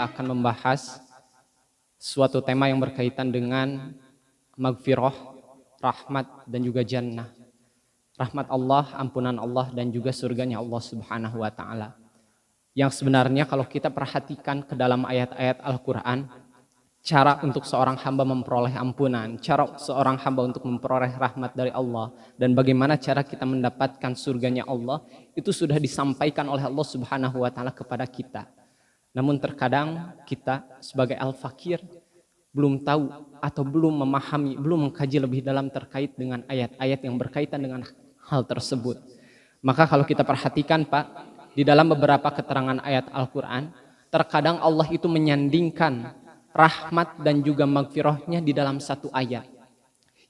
kita akan membahas suatu tema yang berkaitan dengan maghfirah, rahmat dan juga jannah. Rahmat Allah, ampunan Allah dan juga surganya Allah Subhanahu wa taala. Yang sebenarnya kalau kita perhatikan ke dalam ayat-ayat Al-Qur'an, cara untuk seorang hamba memperoleh ampunan, cara seorang hamba untuk memperoleh rahmat dari Allah, dan bagaimana cara kita mendapatkan surganya Allah, itu sudah disampaikan oleh Allah Subhanahu wa taala kepada kita. Namun terkadang kita sebagai al-fakir belum tahu atau belum memahami, belum mengkaji lebih dalam terkait dengan ayat-ayat yang berkaitan dengan hal tersebut. Maka kalau kita perhatikan Pak, di dalam beberapa keterangan ayat Al-Quran, terkadang Allah itu menyandingkan rahmat dan juga maghfirahnya di dalam satu ayat.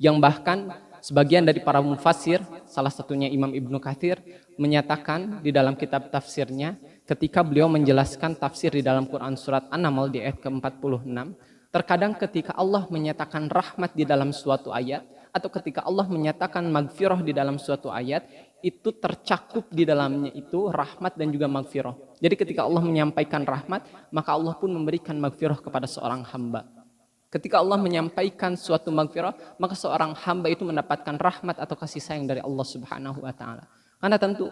Yang bahkan sebagian dari para mufassir, salah satunya Imam Ibnu Katsir, menyatakan di dalam kitab tafsirnya, ketika beliau menjelaskan tafsir di dalam Quran surat An-Naml di ayat ke-46, terkadang ketika Allah menyatakan rahmat di dalam suatu ayat, atau ketika Allah menyatakan maghfirah di dalam suatu ayat, itu tercakup di dalamnya itu rahmat dan juga maghfirah. Jadi ketika Allah menyampaikan rahmat, maka Allah pun memberikan maghfirah kepada seorang hamba. Ketika Allah menyampaikan suatu maghfirah, maka seorang hamba itu mendapatkan rahmat atau kasih sayang dari Allah Subhanahu wa taala. Karena tentu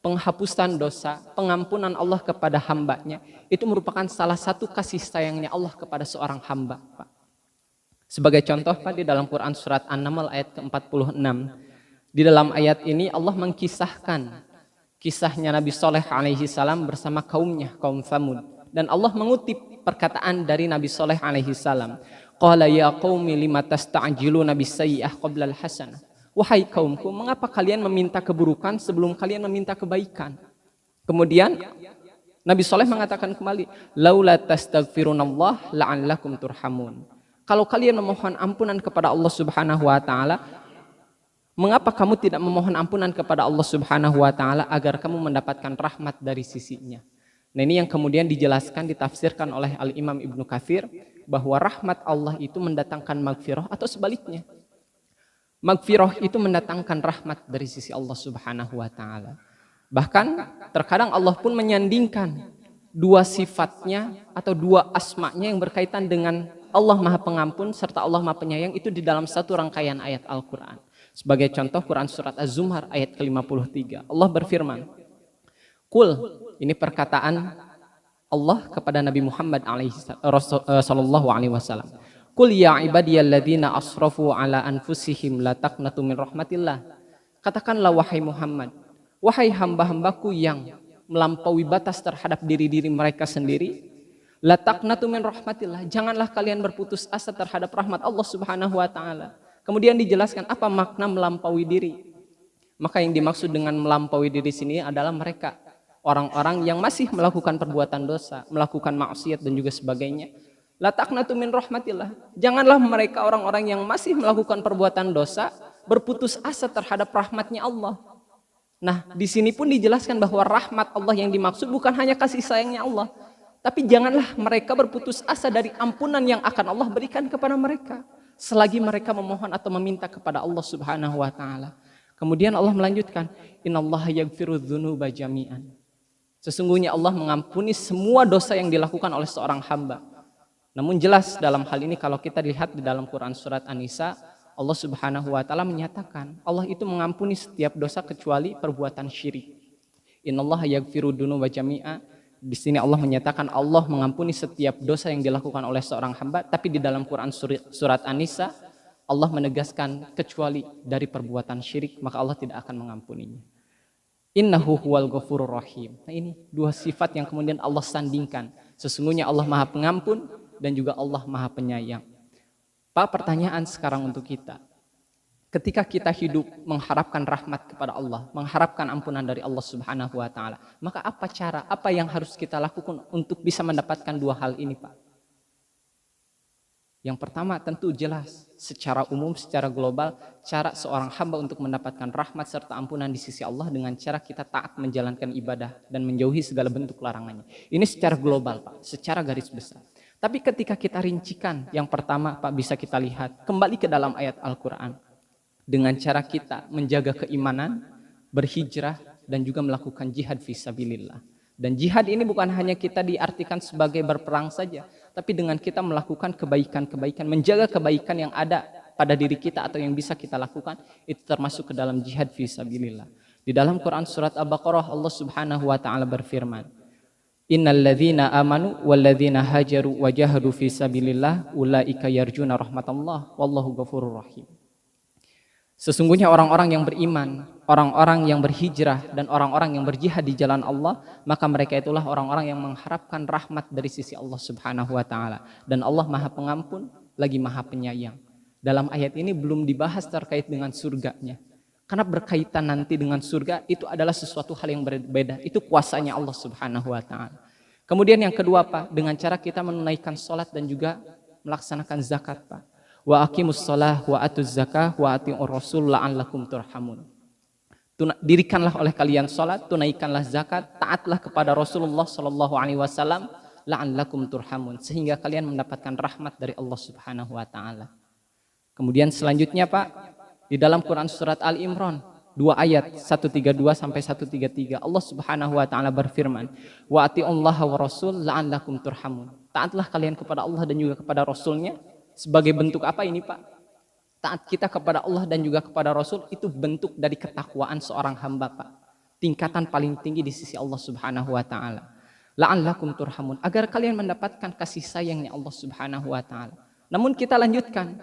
penghapusan dosa, pengampunan Allah kepada hambanya, itu merupakan salah satu kasih sayangnya Allah kepada seorang hamba, Pak. Sebagai contoh, Pak, di dalam Quran surat An-Naml ayat ke-46, di dalam ayat ini Allah mengkisahkan kisahnya Nabi Saleh alaihi salam bersama kaumnya, kaum Tsamud. Dan Allah mengutip perkataan dari Nabi Saleh alaihi salam. Qala ya qaumi lima tasta'jiluna bis-sayyi'ah qabla al-hasanah. Wahai kaumku, mengapa kalian meminta keburukan sebelum kalian meminta kebaikan? Kemudian Nabi Saleh mengatakan kembali, laula tastaghfirunallah la'allakum turhamun. Kalau kalian memohon ampunan kepada Allah Subhanahu wa taala, mengapa kamu tidak memohon ampunan kepada Allah Subhanahu wa taala agar kamu mendapatkan rahmat dari sisinya? Nah, ini yang kemudian dijelaskan, ditafsirkan oleh Al-Imam Ibnu Katsir, bahwa rahmat Allah itu mendatangkan maghfirah atau sebaliknya. Maghfirah itu mendatangkan rahmat dari sisi Allah Subhanahu wa taala. Bahkan terkadang Allah pun menyandingkan dua sifatnya atau dua asma'nya yang berkaitan dengan Allah Maha Pengampun serta Allah Maha Penyayang itu di dalam satu rangkaian ayat Al-Quran. Sebagai contoh Quran surat Az-Zumar ayat ke-53. Allah berfirman, Qul, ini perkataan Allah kepada Nabi Muhammad sallallahu alaihi wasallam. Qul ya ibadiyalladzina asrafu ala anfusihim la taqnatu min rahmatillah. Katakanlah wahai Muhammad, wahai hamba-hambaku yang melampaui batas terhadap diri-diri mereka sendiri, la taqnatu min rahmatillah. Janganlah kalian berputus asa terhadap rahmat Allah Subhanahu wa taala. Kemudian dijelaskan apa makna melampaui diri. Maka yang dimaksud dengan melampaui diri sini adalah mereka orang-orang yang masih melakukan perbuatan dosa, melakukan maksiat dan juga sebagainya. La taqnatu min rahmatillah. Janganlah mereka orang-orang yang masih melakukan perbuatan dosa berputus asa terhadap rahmatnya Allah. Nah, di sini pun dijelaskan bahwa rahmat Allah yang dimaksud bukan hanya kasih sayangnya Allah, tapi janganlah mereka berputus asa dari ampunan yang akan Allah berikan kepada mereka selagi mereka memohon atau meminta kepada Allah Subhanahu wa taala. Kemudian Allah melanjutkan, innallaha yaghfiru dzunuba jami'an. Sesungguhnya Allah mengampuni semua dosa yang dilakukan oleh seorang hamba. Namun jelas dalam hal ini kalau kita lihat di dalam Quran surat An-Nisa, Allah Subhanahu wa taala menyatakan Allah itu mengampuni setiap dosa kecuali perbuatan syirik. Innallaha yaghfiru dzunuba jami'a. Di sini Allah menyatakan Allah mengampuni setiap dosa yang dilakukan oleh seorang hamba, tapi di dalam Quran surat An-Nisa Allah menegaskan kecuali dari perbuatan syirik, maka Allah tidak akan mengampuninya. Innahu huwal ghafurur rahim. Nah, ini dua sifat yang kemudian Allah sandingkan. Sesungguhnya Allah Maha Pengampun dan juga Allah Maha Penyayang. Pak, pertanyaan sekarang untuk kita. Ketika kita hidup mengharapkan rahmat kepada Allah, mengharapkan ampunan dari Allah Subhanahu wa taala, maka apa yang harus kita lakukan untuk bisa mendapatkan dua hal ini, Pak? Yang pertama tentu jelas secara umum, secara global, cara seorang hamba untuk mendapatkan rahmat serta ampunan di sisi Allah dengan cara kita taat menjalankan ibadah dan menjauhi segala bentuk larangannya. Ini secara global, Pak, secara garis besar. Tapi ketika kita rincikan, yang pertama, Pak, bisa kita lihat kembali ke dalam ayat Al-Quran. Dengan cara kita menjaga keimanan, berhijrah, dan juga melakukan jihad fisabilillah. Dan jihad ini bukan hanya kita diartikan sebagai berperang saja, tapi dengan kita melakukan kebaikan-kebaikan, menjaga kebaikan yang ada pada diri kita atau yang bisa kita lakukan, itu termasuk ke dalam jihad fi sabilillah. Di dalam Quran surat Al-Baqarah Allah Subhanahu wa taala berfirman, Innalladzina amanu walladzina hajaru wajahadu fi sabilillah ulaika yarjuna rahmatallah wallahu ghafurur rahim. Sesungguhnya orang-orang yang beriman, orang-orang yang berhijrah dan orang-orang yang berjihad di jalan Allah, maka mereka itulah orang-orang yang mengharapkan rahmat dari sisi Allah Subhanahu wa taala. Dan Allah Maha Pengampun lagi Maha Penyayang. Dalam ayat ini belum dibahas terkait dengan surganya. Karena berkaitan nanti dengan surga itu adalah sesuatu hal yang berbeda. Itu kuasanya Allah Subhanahu wa taala. Kemudian yang kedua, Pak, dengan cara kita menunaikan salat dan juga melaksanakan zakat, Pak. Wa aqimus shalah wa atuz zakah wa atiur rasul la'allakum turhamun. Dirikanlah oleh kalian salat, tunaikanlah zakat, taatlah kepada Rasulullah sallallahu alaihi wasallam la'allakum turhamun, sehingga kalian mendapatkan rahmat dari Allah Subhanahu wa taala. Kemudian selanjutnya, Pak, di dalam Quran surat Al Imran 2 ayat 132 sampai 133 Allah Subhanahu wa taala berfirman, wa atiullaha wa rasul la'allakum turhamun. Taatlah kalian kepada Allah dan juga kepada Rasulnya. Sebagai bentuk apa ini, Pak? Taat kita kepada Allah dan juga kepada Rasul itu bentuk dari ketakwaan seorang hamba, Pak. Tingkatan paling tinggi di sisi Allah Subhanahu wa taala. La'allakum turhamun, agar kalian mendapatkan kasih sayangnya Allah Subhanahu wa taala. Namun kita lanjutkan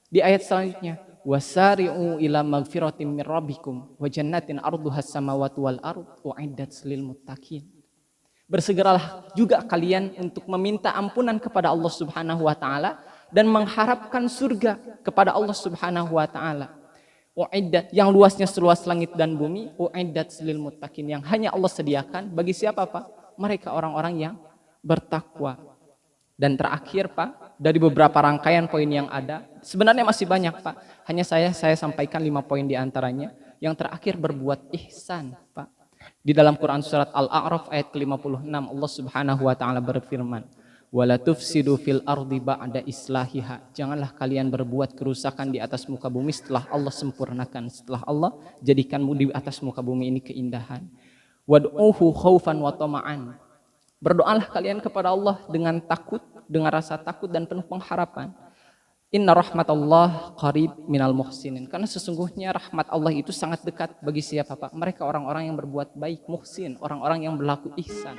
di ayat selanjutnya, wasari'u ila magfiratin min rabbikum wa jannatin arduhas samawati wal ardh u'iddat lil muttaqin. Bersegeralah juga kalian untuk meminta ampunan kepada Allah Subhanahu wa taala dan mengharapkan surga kepada Allah Subhanahu wa taala. U'iddat, yang luasnya seluas langit dan bumi, u'iddat lil muttaqin, yang hanya Allah sediakan bagi siapa, Pak? Mereka orang-orang yang bertakwa. Dan terakhir, Pak, dari beberapa rangkaian poin yang ada, sebenarnya masih banyak, Pak. Hanya saya sampaikan 5 poin di antaranya. Yang terakhir, berbuat ihsan, Pak. Di dalam Quran surat Al-A'raf ayat ke-56 Allah Subhanahu wa taala berfirman, wala tufsidu fil ardi ba'da islahiha. Janganlah kalian berbuat kerusakan di atas muka bumi setelah Allah sempurnakan, setelah Allah jadikanmu di atas muka bumi ini keindahan. Wad'uhu khaufan wa tama'an. Berdoalah kalian kepada Allah dengan takut, dengan rasa takut dan penuh pengharapan. Inna rahmatullah qarib minal muhsinin. Karena sesungguhnya rahmat Allah itu sangat dekat bagi siapa, Pak? Mereka orang-orang yang berbuat baik, muhsin, orang-orang yang berlaku ihsan.